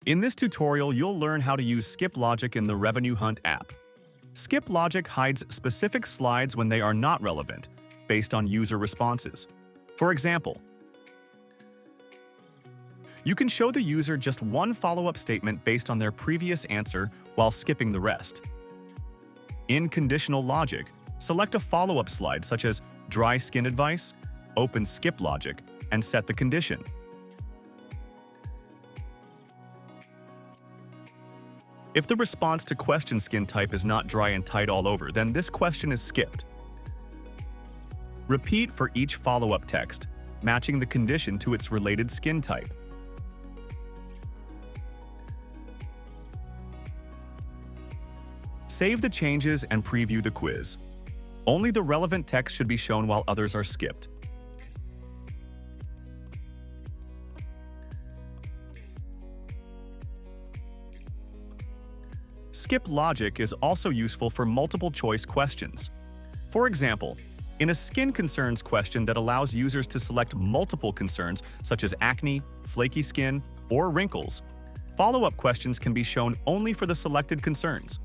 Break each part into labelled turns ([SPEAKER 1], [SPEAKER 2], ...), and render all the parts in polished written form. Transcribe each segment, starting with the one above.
[SPEAKER 1] In this tutorial, you'll learn how to use skip logic in the RevenueHunt app. Skip logic hides specific slides when they are not relevant, based on user responses. For example, you can show the user just one follow-up statement based on their previous answer while skipping the rest. In conditional logic, select a follow-up slide such as dry skin advice, open skip logic, and set the condition. If the response to question skin type is not dry and tight all over, then this question is skipped. Repeat for each follow-up text, matching the condition to its related skin type. Save the changes and preview the quiz. Only the relevant text should be shown while others are skipped. Skip logic is also useful for multiple-choice questions. For example, in a skin concerns question that allows users to select multiple concerns such as acne, flaky skin, or wrinkles, follow-up questions can be shown only for the selected concerns.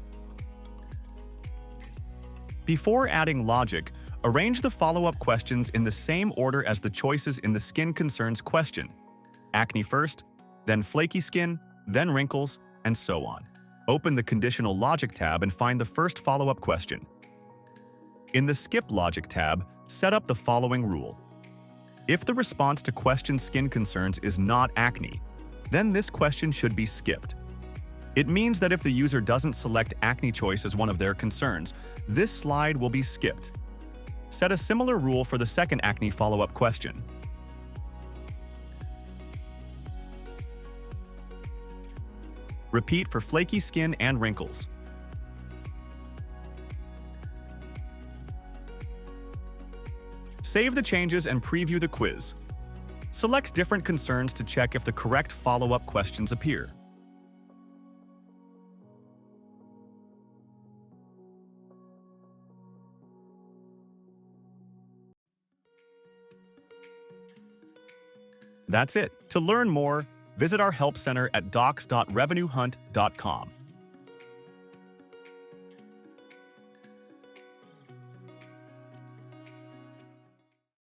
[SPEAKER 1] Before adding logic, arrange the follow-up questions in the same order as the choices in the skin concerns question. Acne first, then flaky skin, then wrinkles, and so on. Open the Conditional Logic tab and find the first follow-up question. In the Skip Logic tab, set up the following rule. If the response to question skin concerns is not acne, then this question should be skipped. It means that if the user doesn't select acne choice as one of their concerns, this slide will be skipped. Set a similar rule for the second acne follow-up question. Repeat for flaky skin and wrinkles. Save the changes and preview the quiz. Select different concerns to check if the correct follow-up questions appear. That's it. To learn more, visit our help center at docs.revenuehunt.com.